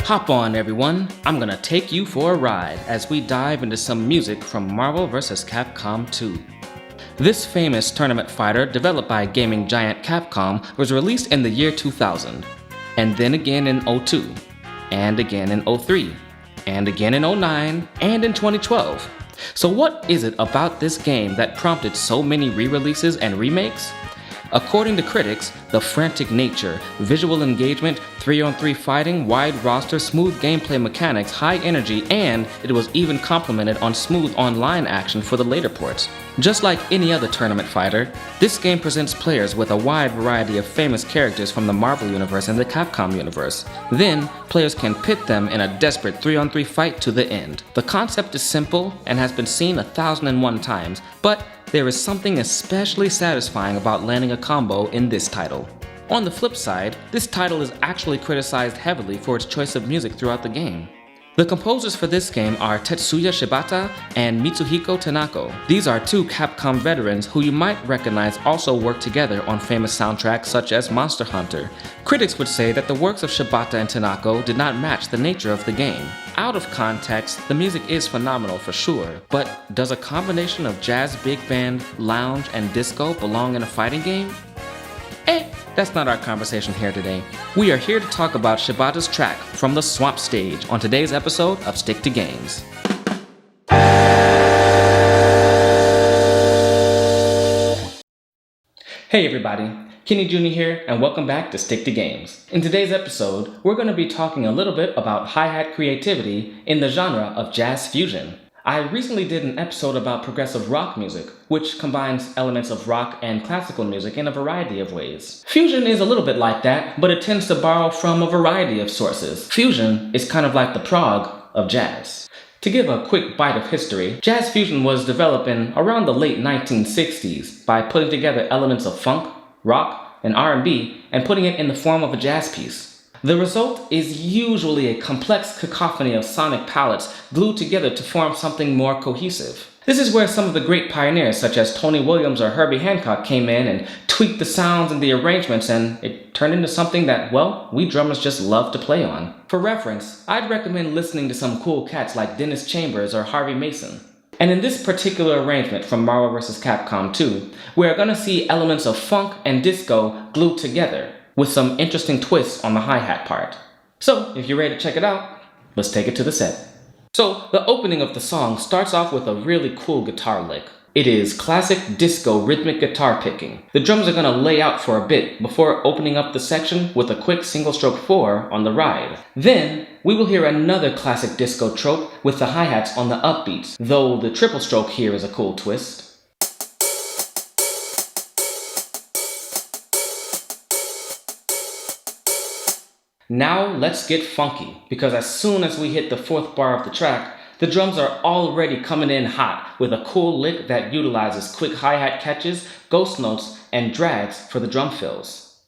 Hop on, everyone. I'm gonna take you for a ride as we dive into some music from Marvel vs. Capcom 2. This famous tournament fighter, developed by gaming giant Capcom, was released in the year 2000, and then again in 2002, and again in 2003, and again in 2009, and in 2012. So what is it about this game that prompted so many re-releases and remakes? According to critics, the frantic nature, visual engagement, 3-on-3 fighting, wide roster, smooth gameplay mechanics, high energy, and it was even complemented on smooth online action for the later ports. Just like any other tournament fighter, this game presents players with a wide variety of famous characters from the Marvel universe and the Capcom universe. Then, players can pit them in a desperate 3-on-3 fight to the end. The concept is simple and has been seen 1,001 times, but there is something especially satisfying about landing a combo in this title. On the flip side, this title is actually criticized heavily for its choice of music throughout the game. The composers for this game are Tetsuya Shibata and Mitsuhiko Tanaka. These are two Capcom veterans who you might recognize also work together on famous soundtracks such as Monster Hunter. Critics would say that the works of Shibata and Tanaka did not match the nature of the game. Out of context, the music is phenomenal for sure, but does a combination of jazz, big band, lounge, and disco belong in a fighting game? That's not our conversation here today. We are here to talk about Shibata's track from the Swamp Stage on today's episode of Stick to Games. Hey everybody, Kenny Jr. here, and welcome back to Stick to Games. In today's episode, we're going to be talking a little bit about hi-hat creativity in the genre of jazz fusion. I recently did an episode about progressive rock music, which combines elements of rock and classical music in a variety of ways. Fusion is a little bit like that, but it tends to borrow from a variety of sources. Fusion is kind of like the prog of jazz. To give a quick bite of history, jazz fusion was developing around the late 1960s by putting together elements of funk, rock, and R&B and putting it in the form of a jazz piece. The result is usually a complex cacophony of sonic palettes glued together to form something more cohesive. This is where some of the great pioneers such as Tony Williams or Herbie Hancock came in and tweaked the sounds and the arrangements, and it turned into something that, well, we drummers just love to play on. For reference, I'd recommend listening to some cool cats like Dennis Chambers or Harvey Mason. And in this particular arrangement from Marvel vs. Capcom 2, we're gonna see elements of funk and disco glued together, with some interesting twists on the hi-hat part. So, if you're ready to check it out, let's take it to the set. So, the opening of the song starts off with a really cool guitar lick. It is classic disco rhythmic guitar picking. The drums are gonna lay out for a bit before opening up the section with a quick single stroke 4 on the ride. Then, we will hear another classic disco trope with the hi-hats on the upbeats, though the triple stroke here is a cool twist. Now let's get funky, because as soon as we hit the fourth bar of the track, the drums are already coming in hot with a cool lick that utilizes quick hi-hat catches, ghost notes, and drags for the drum fills.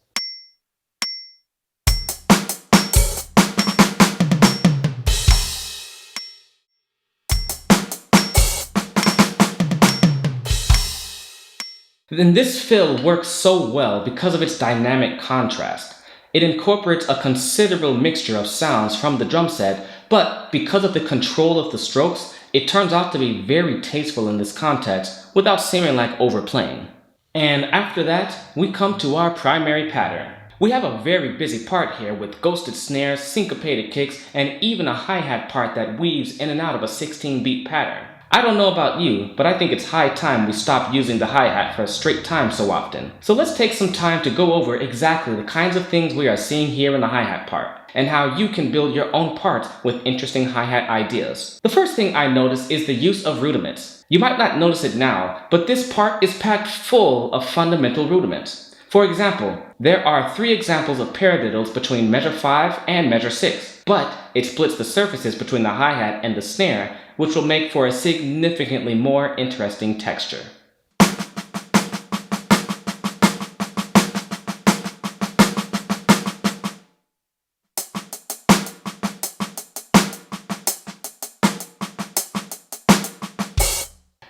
Then this fill works so well because of its dynamic contrast. It incorporates a considerable mixture of sounds from the drum set, but because of the control of the strokes, it turns out to be very tasteful in this context without seeming like overplaying. And after that, we come to our primary pattern. We have a very busy part here with ghosted snares, syncopated kicks, and even a hi-hat part that weaves in and out of a 16-beat pattern. I don't know about you, but I think it's high time we stop using the hi-hat for a straight time so often. So let's take some time to go over exactly the kinds of things we are seeing here in the hi-hat part, and how you can build your own parts with interesting hi-hat ideas. The first thing I notice is the use of rudiments. You might not notice it now, but this part is packed full of fundamental rudiments. For example, there are 3 examples of paradiddles between measure 5 and measure 6, but it splits the surfaces between the hi-hat and the snare, which will make for a significantly more interesting texture.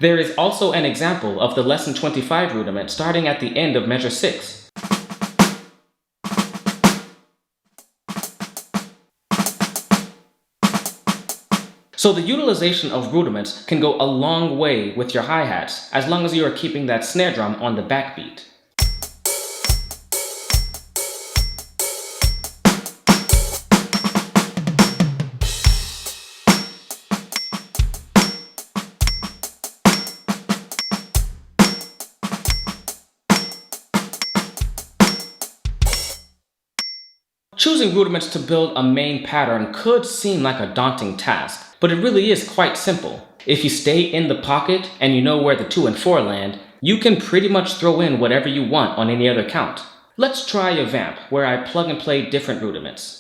There is also an example of the lesson 25 rudiment starting at the end of measure 6. So the utilization of rudiments can go a long way with your hi-hats, as long as you are keeping that snare drum on the backbeat. Choosing rudiments to build a main pattern could seem like a daunting task, but it really is quite simple. If you stay in the pocket and you know where the 2 and 4 land, you can pretty much throw in whatever you want on any other count. Let's try a vamp where I plug and play different rudiments.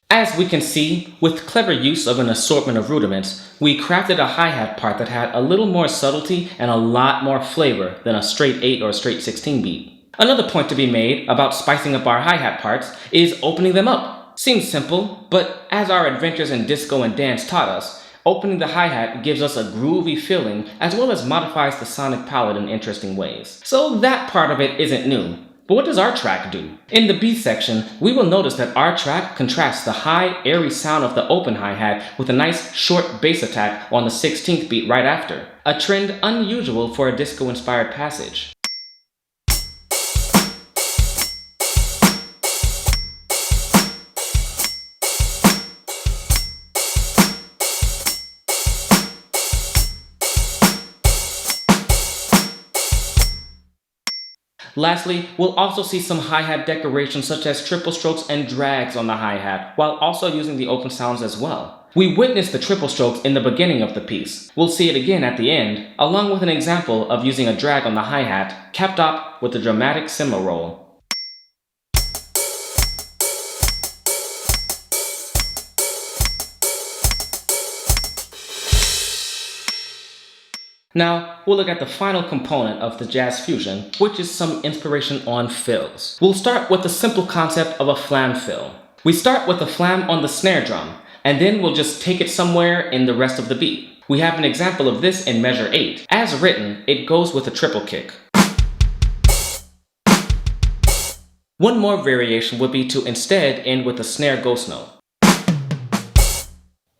As we can see, with clever use of an assortment of rudiments, we crafted a hi-hat part that had a little more subtlety and a lot more flavor than a straight 8 or a straight 16 beat. Another point to be made about spicing up our hi-hat parts is opening them up. Seems simple, but as our adventures in disco and dance taught us, opening the hi-hat gives us a groovy feeling as well as modifies the sonic palette in interesting ways. So that part of it isn't new. But what does our track do? In the B section, we will notice that our track contrasts the high, airy sound of the open hi-hat with a nice, short bass attack on the 16th beat right after, a trend unusual for a disco-inspired passage. Lastly, we'll also see some hi-hat decorations such as triple strokes and drags on the hi-hat, while also using the open sounds as well. We witnessed the triple strokes in the beginning of the piece. We'll see it again at the end, along with an example of using a drag on the hi-hat, capped up with a dramatic cymbal roll. Now, we'll look at the final component of the jazz fusion, which is some inspiration on fills. We'll start with the simple concept of a flam fill. We start with a flam on the snare drum, and then we'll just take it somewhere in the rest of the beat. We have an example of this in measure 8. As written, it goes with a triple kick. One more variation would be to instead end with a snare ghost note.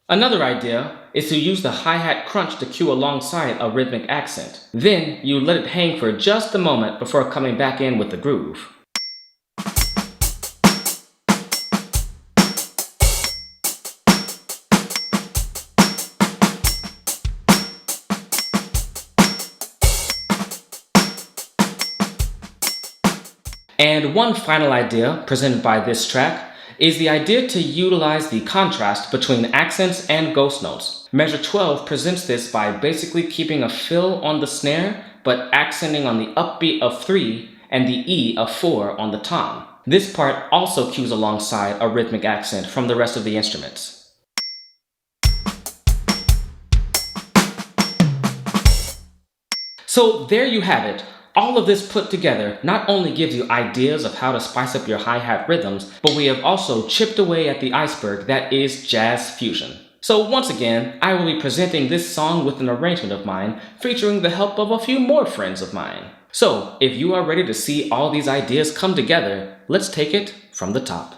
Another idea is to use the hi-hat crunch to cue alongside a rhythmic accent. Then you let it hang for just a moment before coming back in with the groove. And one final idea presented by this track is the idea to utilize the contrast between accents and ghost notes. Measure 12 presents this by basically keeping a fill on the snare, but accenting on the upbeat of 3 and the E of 4 on the tom. This part also cues alongside a rhythmic accent from the rest of the instruments. So there you have it. All of this put together not only gives you ideas of how to spice up your hi-hat rhythms, but we have also chipped away at the iceberg that is jazz fusion. So once again, I will be presenting this song with an arrangement of mine, featuring the help of a few more friends of mine. So if you are ready to see all these ideas come together, let's take it from the top.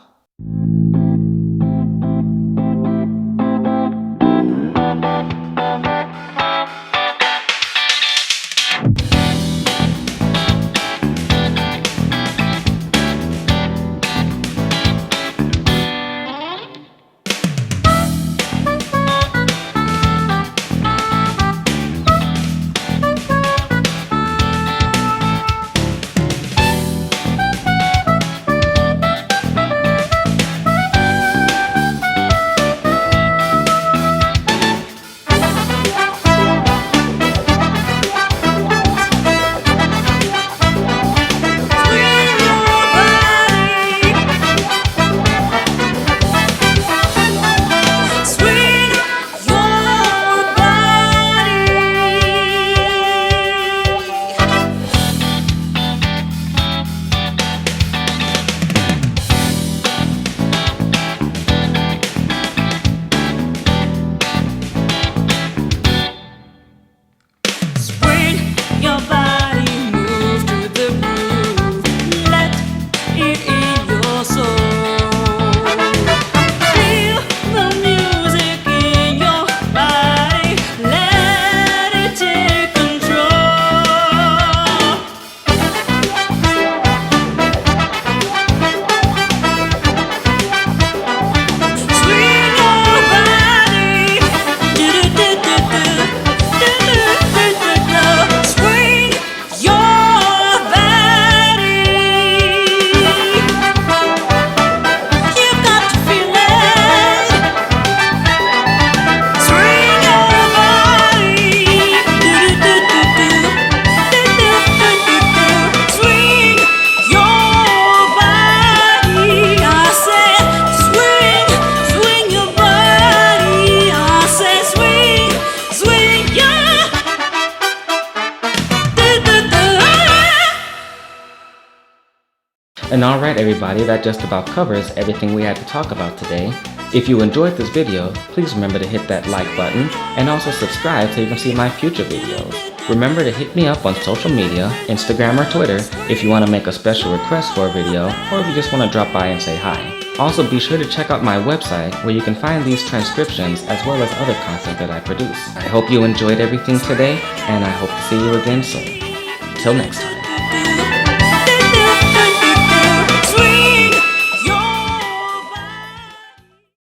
And alright everybody, that just about covers everything we had to talk about today. If you enjoyed this video, please remember to hit that like button and also subscribe so you can see my future videos. Remember to hit me up on social media, Instagram or Twitter, if you want to make a special request for a video or if you just want to drop by and say hi. Also be sure to check out my website where you can find these transcriptions as well as other content that I produce. I hope you enjoyed everything today and I hope to see you again soon. Till next time.